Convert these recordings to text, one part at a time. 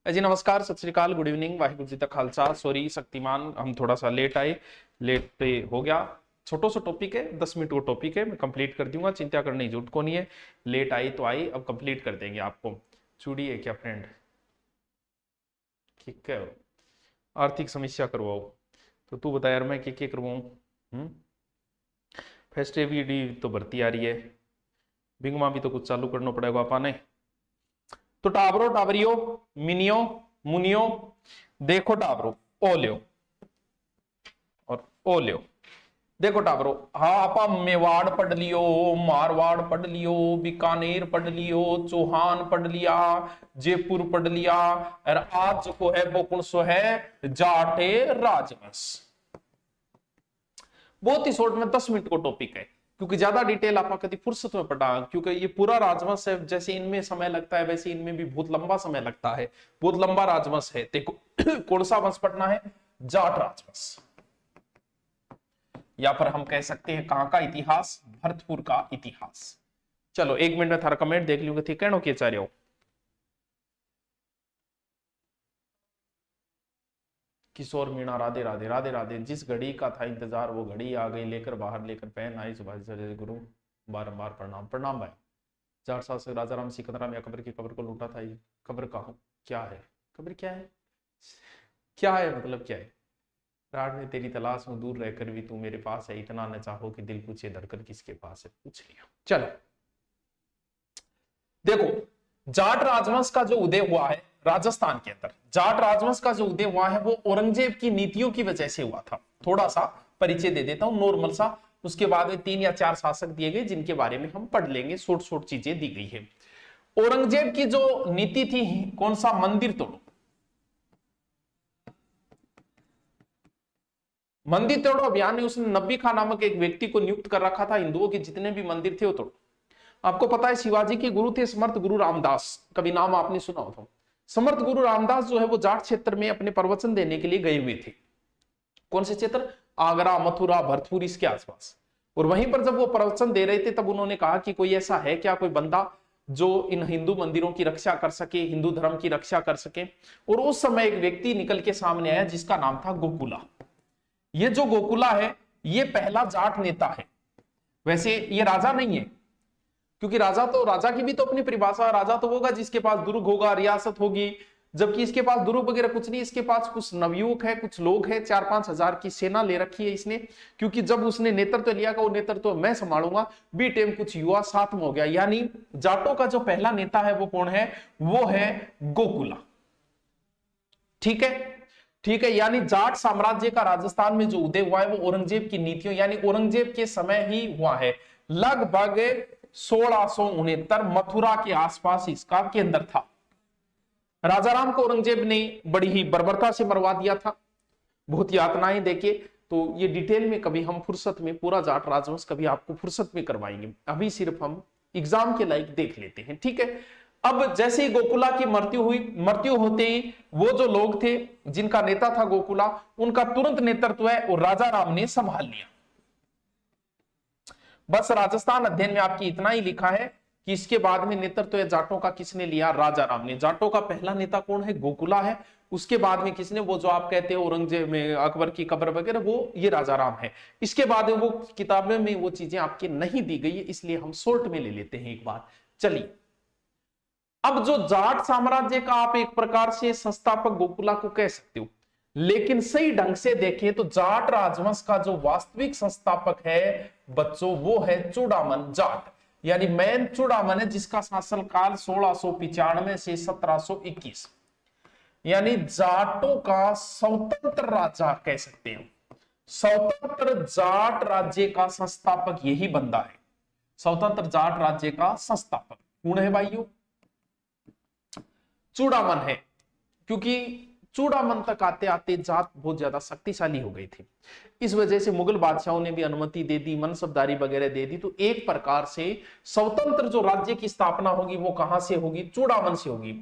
जी नमस्कार, सत श्री अकाल, गुड इवनिंग, वाहिगुरु जी का खालसा। सॉरी शक्तिमान, हम थोड़ा सा लेट आए, लेट पे हो गया। छोटो सा टॉपिक है, 10 मिनट का टॉपिक है, मैं कंप्लीट कर दूंगा, चिंता करने की जरूरत को नहीं है। लेट आई तो आई, अब कंप्लीट कर देंगे। आपको चूड़ी है क्या फ्रेंड? ठीक है, आर्थिक समस्या करवाओ तो तू बता यार, मैं क्या करवाऊँ? फेस्टिविटी तो भर्ती आ रही है, बिंगमा भी तो कुछ चालू करना पड़ेगा आपा ने। तो टाबरो टाबरियो मिनियो मुनियो, देखो टाबरो ओ लियो और ओ लियो। देखो टाबरो, हाँ आपा मेवाड़ पढ़ लियो, मारवाड़ पढ़ लियो, बीकानेर पढ़ लियो, चौहान पढ़ लिया, जयपुर पढ़ लिया, और आज को है वो कौन सो है, जाटे राजवंश। बहुत ही शॉर्ट में 10 मिनट को टॉपिक है, क्योंकि ज्यादा डिटेल आप कभी फुर्सत में पढ़ा, क्योंकि ये पूरा राजवंश है। जैसे इनमें समय लगता है वैसे इनमें भी बहुत लंबा समय लगता है, बहुत लंबा राजवंश है। देखो कौन सा वंश पढ़ना है? जाट राजवंश, या फिर हम कह सकते हैं कहां का इतिहास? भरतपुर का इतिहास। चलो 1 मिनट में थारा कमेंट देख लूंगा, ठीक है नो? के चाह रहे हो? किशोर मीणा, राधे राधे राधे राधे। जिस घड़ी का था इंतजार वो घड़ी आ गई, लेकर बाहर लेकर पहन आई सुभाष गुरु, बारंबार प्रणाम। प्रणाम भाई। 4 साल से राजा राम सिकंदराम अकबर की कब्र को लूटा था। ये कब्र कहा क्या है? कब्र क्या है? क्या है मतलब क्या है? रात में तेरी तलाश में दूर रहकर भी तू मेरे पास है, इतना न चाहो कि दिल पूछे धड़कन किसके पास है। पूछ लिया। चलो देखो, जाट राजवंश का जो उदय हुआ है राजस्थान के अंदर, जाट राजवंश का जो उदय हुआ है वो औरंगजेब की नीतियों की वजह से हुआ था। थोड़ा सा परिचय दे देता हूं नॉर्मल सा, उसके बाद में 3 या 4 शासक दिए गए जिनके बारे में हम पढ़ लेंगे, शॉर्ट शॉर्ट चीजें दी गई है। औरंगजेब की जो नीति थी, कौन सा? मंदिर तोड़ो। मंदिर तोड़ो अभियान में उसने नब्बी खां नामक एक व्यक्ति को नियुक्त कर रखा था, हिंदुओं के जितने भी मंदिर थे वो तोड़ो। आपको पता है शिवाजी के गुरु थे समर्थ गुरु रामदास, कभी नाम आपने सुना हो? समर्थ गुरु रामदास जो है वो जाट क्षेत्र में अपने प्रवचन देने के लिए गए हुए थे। कौन से क्षेत्र? आगरा, मथुरा, भरतपुर, इसके आसपास। और वहीं पर जब वो प्रवचन दे रहे थे तब उन्होंने कहा कि कोई ऐसा है क्या, कोई बंदा जो इन हिंदू मंदिरों की रक्षा कर सके, हिंदू धर्म की रक्षा कर सके। और उस समय एक व्यक्ति निकल के सामने आया जिसका नाम था गोकुला। ये जो गोकुला है ये पहला जाट नेता है। वैसे ये राजा नहीं है, क्योंकि राजा की भी तो अपनी परिभाषा, राजा तो होगा जिसके पास दुर्ग होगा, रियासत होगी, जबकि इसके पास दुर्ग वगैरह कुछ नहीं। इसके पास कुछ नवयुवक है, कुछ लोग हैं, 4-5 हजार की सेना ले रखी है इसने, क्योंकि जब उसने नेतृत्व लिया का वो नेतृत्व मैं संभालूंगा, बी टाइम कुछ युवा साथ में हो गया। यानी जाटों का जो पहला नेता है वो कौन है? वो है गोकुला। ठीक है, ठीक है। यानी जाट साम्राज्य का राजस्थान में जो उदय हुआ है वो औरंगजेब की नीतियों, यानी औरंगजेब के समय ही हुआ है। लगभग 1669 मथुरा के आसपास इसका केंद्र था। राजाराम को औरंगजेब ने बड़ी ही बर्बरता से मरवा दिया था, बहुत यातनाएं देके। तो ये डिटेल में कभी हम फुर्सत में पूरा जाट राजवंश कभी आपको फुर्सत में करवाएंगे, अभी सिर्फ हम एग्जाम के लायक देख लेते हैं, ठीक है? अब जैसे ही गोकुला की मृत्यु हुई, मृत्यु होते ही वो जो लोग थे जिनका नेता था गोकुला, उनका तुरंत नेतृत्व है और राजा राम ने संभाल लिया। बस राजस्थान अध्ययन में आपकी इतना ही लिखा है कि इसके बाद में नेतृत्व जाटों का किसने लिया? राजा राम ने। जाटों का पहला नेता कौन है? गोकुला है। उसके बाद में किसने? वो जो आप कहते हैं औरंगजेब में अकबर की कब्र वगैरह, वो ये राजा राम है। इसके बाद वो किताबें में वो चीजें आपकी नहीं दी गई है, इसलिए हम शॉर्ट में ले लेते हैं एक बार। चलिए, अब जो जाट साम्राज्य का आप एक प्रकार से संस्थापक गोकुला को कह सकते हो, लेकिन सही ढंग से देखें तो जाट राजवंश का जो वास्तविक संस्थापक है बच्चों, वो है चूड़ामन जाट, यानी मैन चूड़ामन है, जिसका शासनकाल 1695 से 1721। यानी जाटों का स्वतंत्र राजा कह सकते हैं। स्वतंत्र जाट राज्य का संस्थापक यही बंदा है, स्वतंत्र जाट राज्य का संस्थापक कौन है भाइयों? चूड़ामन है। क्योंकि चूड़ामन तक आते आते जाट बहुत ज्यादा शक्तिशाली हो गई थी, इस वजह से मुगल बादशाहों ने भी अनुमति दे दी, मनसबदारी वगैरह दे दी। तो एक प्रकार से स्वतंत्र जो राज्य की स्थापना होगी वो कहां से होगी? चूड़ामन से होगी।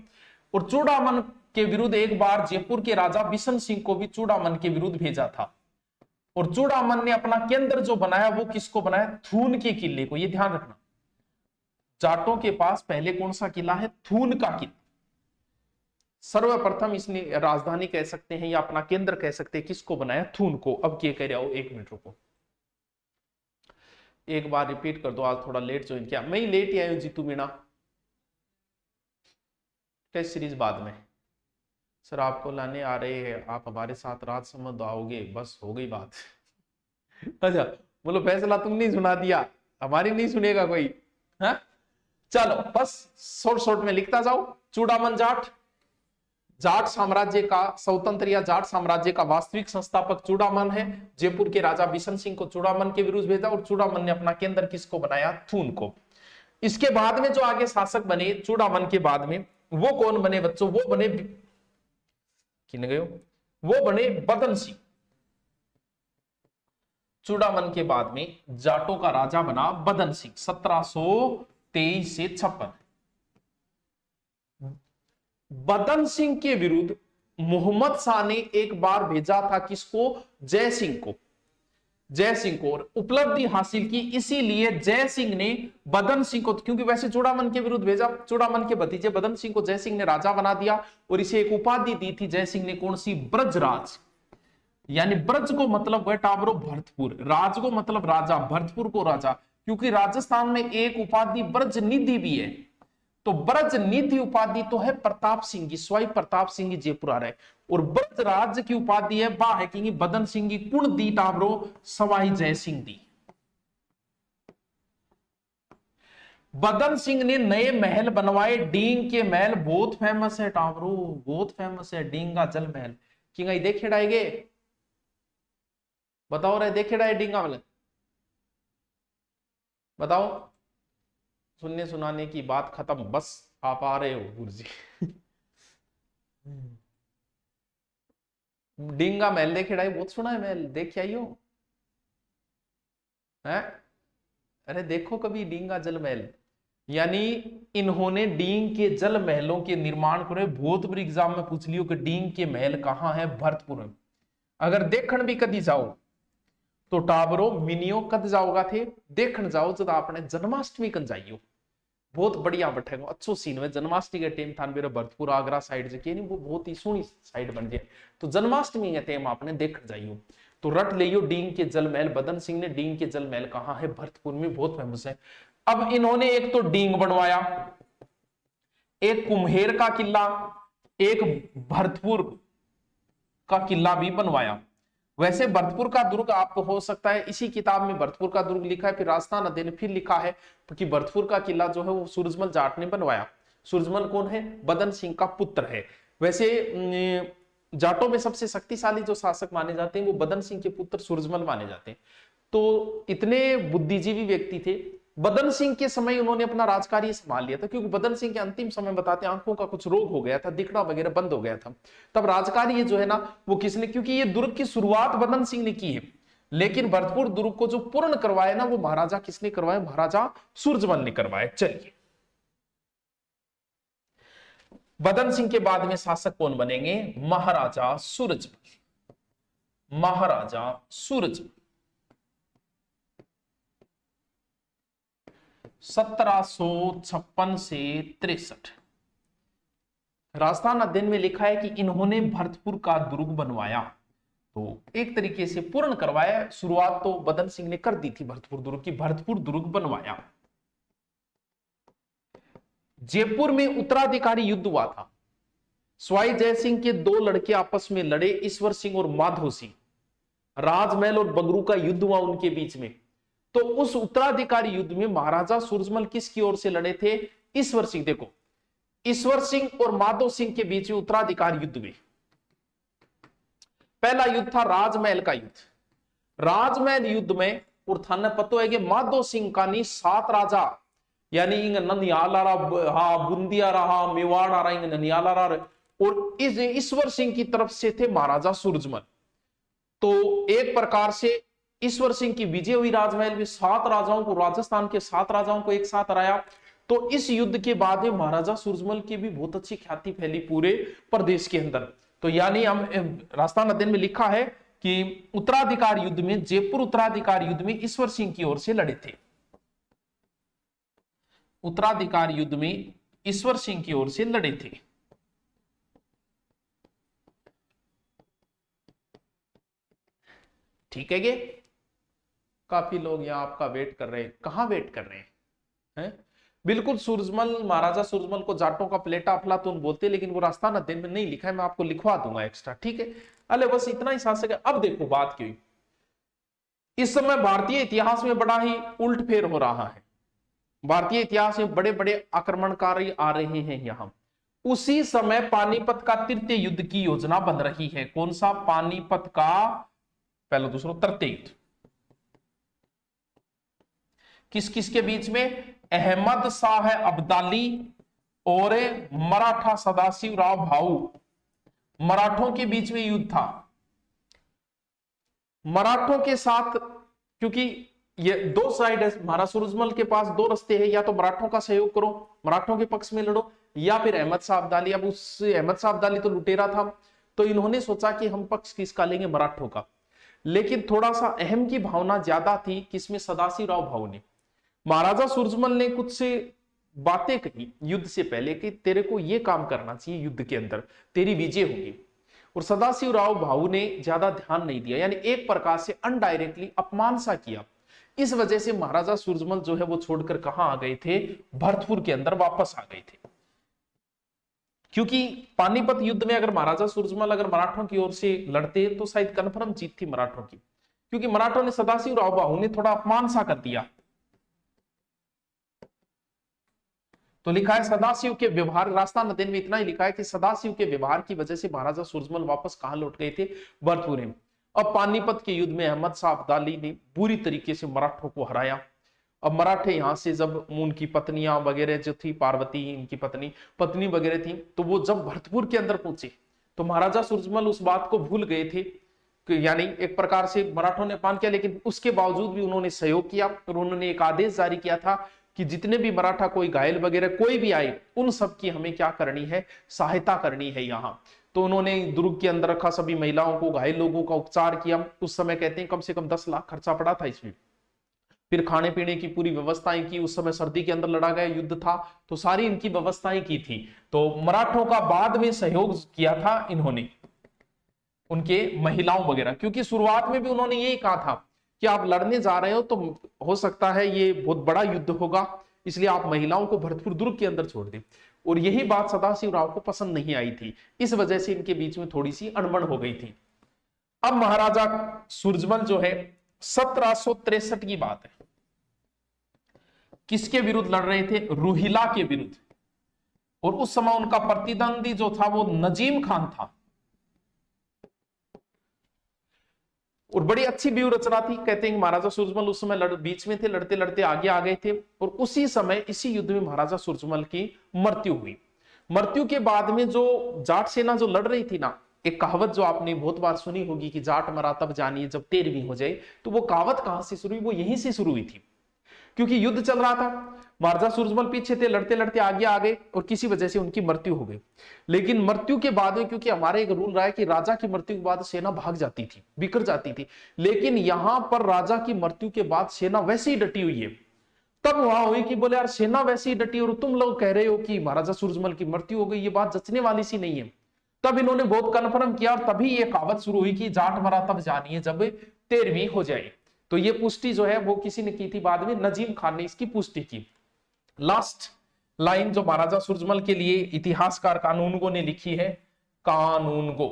और चूड़ामन के विरुद्ध एक बार जयपुर के राजा बिशन सिंह को भी चूड़ामन के विरुद्ध भेजा था। और चूड़ामन ने अपना केंद्र जो बनाया वो किसको बनाया? थून के किले को। ये ध्यान रखना, जाटों के पास पहले कौन सा किला है? थून का किला। सर्वप्रथम इसने राजधानी कह सकते हैं या अपना केंद्र कह सकते हैं किसको बनाया? थून को। अब क्या कह रहा हो, 1 मिनट रुको, एक बार रिपीट कर दो। आज थोड़ा लेट ज्वाइन किया, मैं ही लेट ही आया हूं जीतू मीणा। टेस्ट सीरीज बाद में सर आपको लाने आ रहे हैं, आप हमारे साथ रात समझ आओगे, बस हो गई बात। अच्छा बोलो फैसला तुम नहीं सुना दिया, हमारी नहीं सुनेगा कोई? है चलो बस शॉर्ट शॉर्ट में लिखता जाओ। चूड़ामन जाट, जाट साम्राज्य का स्वतंत्र या जाट साम्राज्य का वास्तविक संस्थापक चूड़ामन है। जयपुर के राजा बिशन सिंह को चूड़ामन के विरुद्ध भेजा और चूड़ामन ने अपना केंद्र किसको बनाया? थून को। इसके बाद में जो आगे शासक बने चूड़ामन के बाद में, वो कौन बने बच्चों? वो बने किन गए, वो बने बदन सिंह। चूड़ामन के बाद में जाटों का राजा बना बदन सिंह 1723 से 56। बदन सिंह के विरुद्ध मोहम्मद शाह ने एक बार भेजा था किसको? जय सिंह को। जय सिंह को और उपलब्धि हासिल की, इसीलिए जय सिंह ने बदन सिंह को, क्योंकि वैसे चूड़ामन के विरुद्ध भेजा, चूड़ामन के भतीजे बदन सिंह को जय सिंह ने राजा बना दिया और इसे एक उपाधि दी थी जय सिंह ने, कौन सी? ब्रजराज। यानी ब्रज को मतलब वह टाबरो भरतपुर, राज को मतलब राजा, भरतपुर को राजा, क्योंकि राजस्थान में एक उपाधि ब्रज निधि भी है, तो ब्रज निधि उपाधि तो है प्रताप सिंह की, स्वाई प्रताप सिंह की जयपुर आ रहे, और ब्रज राज्य की उपाधि है बा है कि बदन सिंह की कुण दी टाबरो सवाई जय सिंह दी। बदन सिंह ने नए महल बनवाए, डींग के महल बहुत फेमस है टाबरो, बहुत फेमस है डींगा जल महल। कि देखे डाएगे, बताओ रे देखे डाए डींगा महल, बताओ। सुनने सुनाने की बात खत्म, बस आप आ रहे हो गुरुजी। डींगा महल देखे डाई, बहुत सुना है महल, देख आई हो? है अरे देखो कभी डींगा जल महल। यानी इन्होंने डींग के जल महलों के निर्माण करे। बहुत बड़ी एग्जाम में पूछ लियो कि डींग के महल कहां है? भरतपुर में। अगर देखण भी कदी जाओ तो टाबरो मिनियो कद जाओगा थे, देखण जाओ जब आपने जन्माष्टमी कन जाइयो, बहुत बढ़िया बैठेगा, अच्छो सीन है। जन्माष्टमी के टाइम था मेरे भरतपुर आगरा साइड से नहीं, वो बहुत ही सोहनी साइड बन जाए, तो जन्माष्टमी के टाइम आपने देख जाइयो। तो रट लियो डींग के जल महल। बदन सिंह ने डींग के जल महल कहा है? भरतपुर में, बहुत फेमस है। अब इन्होंने एक तो डींग बनवाया, एक कुम्हेर का किला, एक भरतपुर का किला भी बनवाया। वैसे भरतपुर का दुर्ग आपको हो सकता है इसी किताब में भरतपुर का दुर्ग लिखा है, फिर राजस्थान अध्ययन ने फिर लिखा है कि भरतपुर का किला जो है वो सूरजमल जाट ने बनवाया। सूरजमल कौन है? बदन सिंह का पुत्र है। वैसे जाटों में सबसे शक्तिशाली जो शासक माने जाते हैं वो बदन सिंह के पुत्र सूरजमल माने जाते हैं। तो इतने बुद्धिजीवी व्यक्ति थे। बदन सिंह के समय उन्होंने अपना राजकार्य संभाल लिया था, क्योंकि बदन सिंह के अंतिम समय बताते हैं आंखों का कुछ रोग हो गया था, दिखना वगैरह बंद हो गया था। तब राजकार्य जो है ना वो किसने, क्योंकि ये दुर्ग की शुरुआत बदन सिंह ने की है, लेकिन भरतपुर दुर्ग को जो पूर्ण करवाया ना वो महाराजा किसने करवाया? महाराजा सूरजमल ने करवाया। चलिए, बदन सिंह के बाद में शासक कौन बनेंगे? महाराजा सूरजमल। महाराजा सूरजमल 1756 से 63। राजस्थान अध्ययन में लिखा है कि इन्होंने भरतपुर का दुर्ग बनवाया, तो एक तरीके से पूर्ण करवाया। शुरुआत तो बदन सिंह ने कर दी थी भरतपुर दुर्ग की, भरतपुर दुर्ग बनवाया। जयपुर में उत्तराधिकारी युद्ध हुआ था। स्वाई जय सिंह के दो लड़के आपस में लड़े, ईश्वर सिंह और माधव सिंह। राजमहल और बगरू का युद्ध हुआ उनके बीच में। तो उस उत्तराधिकारी युद्ध में महाराजा सूरजमल किसकी ओर से लड़े थे? ईश्वर सिंह। देखो, ईश्वर सिंह और माधव सिंह के बीच में उत्तराधिकारी युद्ध में पहला युद्ध था राजमहल का युद्ध। राजमहल युद्ध में और थाने पता है कि माधव सिंह का नहीं 7 राजा, यानी इंग ननियाल आ रहा, हाँ बूंदिया रहा, मेवाड़ आ रहा, इंग ननियाल आ रहा, और इस ईश्वर सिंह की तरफ से थे महाराजा सूरजमल। तो एक प्रकार से ईश्वर सिंह की विजय हुई राजमहल में, 7 राजाओं को, राजस्थान के 7 राजाओं को एक साथ हराया। तो इस युद्ध के बाद महाराजा सूरजमल की भी बहुत अच्छी ख्याति फैली पूरे प्रदेश के अंदर। तो यानी हम राजस्थान अध्ययन में लिखा है कि उत्तराधिकार युद्ध में, जयपुर उत्तराधिकार युद्ध में ईश्वर सिंह की ओर से लड़े थे। उत्तराधिकार युद्ध में ईश्वर सिंह की ओर से लड़े थे। ठीक है ये। काफी लोग यहाँ आपका वेट कर रहे हैं, कहाँ वेट कर रहे हैं? बिल्कुल सूरजमल, महाराजा सूरजमल को जाटों का प्लेटा अफलातून बोलते हैं, लेकिन वो रास्ता अध्ययन में नहीं लिखा है, मैं आपको लिखवा दूंगा एक्स्ट्रा, ठीक है। अरे बस इतना ही शासक है। अब देखो बात क्यों, इस समय भारतीय इतिहास में बड़ा ही उल्टफेर हो रहा है। भारतीय इतिहास में बड़े बड़े आक्रमणकारी आ रहे हैं यहां। उसी समय पानीपत का तृतीय युद्ध की योजना बन रही है। कौन सा? पानीपत का पहला दूसरा तृतीय युद्ध। किस किस के बीच में? अहमद शाह अब्दाली और मराठा सदाशिव राव भाऊ, मराठों के बीच में युद्ध था। मराठों के साथ, क्योंकि ये दो साइड है, महाराजा सूरजमल के पास दो रास्ते हैं, या तो मराठों का सहयोग करो, मराठों के पक्ष में लड़ो, या फिर अहमद शाह अब्दाली। अब उस अहमद शाह अब्दाली तो लुटेरा था, तो इन्होंने सोचा कि हम पक्ष किसका लेंगे? मराठों का। लेकिन थोड़ा सा अहम की भावना ज्यादा थी किसमें? सदाशिव राव भाऊ ने। महाराजा सूरजमल ने कुछ से बातें कही युद्ध से पहले कि तेरे को यह काम करना चाहिए, युद्ध के अंदर तेरी विजय होगी। और सदाशिव राव भाऊ ने ज्यादा ध्यान नहीं दिया, यानी एक प्रकार से अनडायरेक्टली अपमान सा किया। इस वजह से महाराजा सूरजमल जो है वो छोड़कर कहां आ गए थे? भरतपुर के अंदर वापस आ गए थे। क्योंकि पानीपत युद्ध में अगर महाराजा सूरजमल अगर मराठों की ओर से लड़ते तो शायद कन्फर्म जीत थी मराठों की, क्योंकि मराठों ने सदाशिव राव भाऊ ने थोड़ा अपमान सा कर दिया। तो लिखा है सदाशिव के व्यवहार, रास्ता नदेन में इतना ही लिखा है कि सदाशिव के व्यवहार की वजह से महाराजा सूरजमल वापस कहां लौट गए थे? भरतपुर में। अब पानीपत के युद्ध में अहमद शाह अब्दाली ने बुरी तरीके से मराठों को हराया। अब मराठे यहां से जब उनकी पत्नियां वगैरह जो थी, पार्वती इनकी पत्नी वगैरह थी, तो वो जब भरतपुर के अंदर पहुंचे तो महाराजा सूरजमल उस बात को भूल गए थे, यानी एक प्रकार से मराठों ने अपमान किया, लेकिन उसके बावजूद भी उन्होंने सहयोग किया और उन्होंने एक आदेश जारी किया था कि जितने भी मराठा कोई घायल वगैरह कोई भी आए, उन सब की हमें क्या करनी है? सहायता करनी है यहाँ। तो उन्होंने दुर्ग के अंदर रखा सभी महिलाओं को, घायल लोगों का उपचार किया। उस समय कहते हैं कम से कम 10 लाख खर्चा पड़ा था इसमें। फिर खाने पीने की पूरी व्यवस्थाएं की। उस समय सर्दी के अंदर लड़ा गया युद्ध था, तो सारी इनकी व्यवस्थाएं की थी। तो मराठों का बाद में सहयोग किया था इन्होंने, उनके महिलाओं वगैरह, क्योंकि शुरुआत में भी उन्होंने यही कहा था कि आप लड़ने जा रहे हो तो हो सकता है ये बहुत बड़ा युद्ध होगा, इसलिए आप महिलाओं को भरतपुर दुर्ग के अंदर छोड़ दें। और यही बात सदाशिव राव को पसंद नहीं आई थी, इस वजह से इनके बीच में थोड़ी सी अनबन हो गई थी। अब महाराजा सूरजमल जो है 1763 की बात है, किसके विरुद्ध लड़ रहे थे? रोहिला के विरुद्ध। और उस समय उनका प्रतिद्वंदी जो था वो नजीम खान था। और बड़ी अच्छी व्यूह रचना थी। कहते हैं महाराजा सूरजमल उस समय बीच में थे, लड़ते लड़ते आगे आ गए थे। और उसी समय इसी युद्ध में महाराजा सूरजमल की मृत्यु हुई। मृत्यु के बाद में जो जाट सेना जो लड़ रही थी ना, एक कहावत जो आपने बहुत बार सुनी होगी कि जाट मरा तब जानिए जब 13वीं हो जाए, तो वो कहावत कहां से शुरू हुई? वो यहीं से शुरू हुई थी, क्योंकि युद्ध चल रहा था, महाराजा सूरजमल पीछे थे, लड़ते लड़ते आगे आ गए और किसी वजह से उनकी मृत्यु हो गई। लेकिन मृत्यु के बाद में, क्योंकि हमारे एक रूल रहा है कि राजा की मृत्यु के बाद सेना भाग जाती थी, बिखर जाती थी, लेकिन यहां पर राजा की मृत्यु के बाद सेना वैसे ही डटी हुई है। तब वहां हुई कि बोले यार सेना वैसे ही डटी और तुम लोग कह रहे हो कि महाराजा सूरजमल की मृत्यु हो गई, ये बात जचने वाली सी नहीं है। तब इन्होंने बहुत कन्फर्म किया और तभी ये कहावत शुरू हुई कि जाट मरा तब जानिए जब 13वीं हो जाए। तो ये पुष्टि जो है वो किसी ने की थी बाद में, नजीम खान ने इसकी पुष्टि की। लास्ट लाइन जो महाराजा सूरजमल के लिए इतिहासकार कानूनगो ने लिखी है, कानूनगो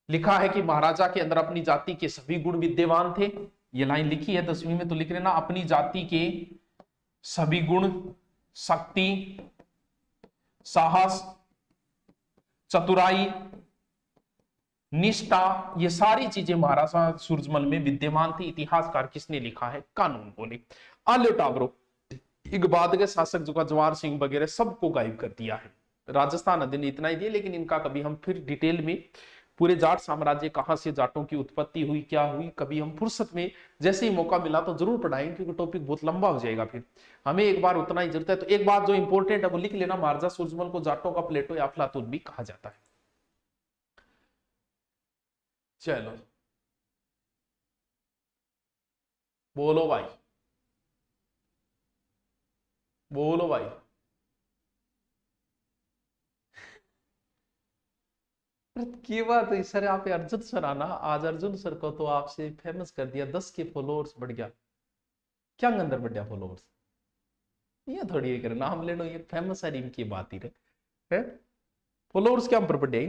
लिखा है कि महाराजा के अंदर अपनी जाति के सभी गुण विद्यमान थे। ये लाइन लिखी है 10वीं में, तो लिख लेना, अपनी जाति के सभी गुण, शक्ति, साहस, चतुराई, निष्ठा, ये सारी चीजें महाराजा सूरजमल में विद्यमान थी। इतिहासकार किसने लिखा है? कानूनगो ने। आल्यो टावरो एक बाद के शासक जो का जवाहर सिंह वगैरह सबको गायब कर दिया है। राजस्थान अधिन इतना ही दिया, लेकिन इनका कभी हम फिर डिटेल में पूरे जाट साम्राज्य कहां से जाटों की उत्पत्ति हुई, क्या हुई, कभी हम फुर्सत में जैसे ही मौका मिला तो जरूर पढ़ाएंगे, क्योंकि टॉपिक बहुत लंबा हो जाएगा। फिर हमें एक बार उतना ही जरूरत है। तो एक बात जो इंपॉर्टेंट है वो लिख लेना, महाराजा सूरजमल को जाटों का प्लेटो या अफलातून भी कहा जाता है। चलो बोलो भाई, बोलो भाई। की बात है सर, आप अर्जुन सर आना, आज अर्जुन सर को तो आपसे फेमस कर दिया, 10 के फॉलोअर्स बढ़ गया। क्या अंदर बढ़ गया फॉलोअर्स? ये थोड़ी है कर नाम ले लो, ये फेमस है इनकी बात ही है। फॉलोअर्स क्या पर बढ़ गया?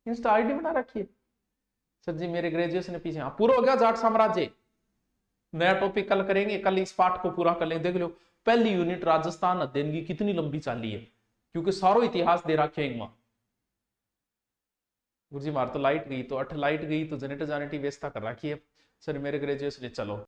इंस्टा आईडी बना रखी है सर जी, मेरे ग्रेजुएशन के पीछे। हाँ पूरा हो गया जाट साम्राज्य, नया टॉपिक कल करेंगे, कल इस पाठ को पूरा कर लेंगे। देख लो पहली यूनिट राजस्थान अध्ययन की कितनी लंबी चाली है, क्योंकि सारो इतिहास दे रखे है वहां। गुरुजी मार तो लाइट गई, तो लाइट गई तो जनरेटर जाने की व्यवस्था कर रखी है सर, मेरे ग्रेजुएशन चलो।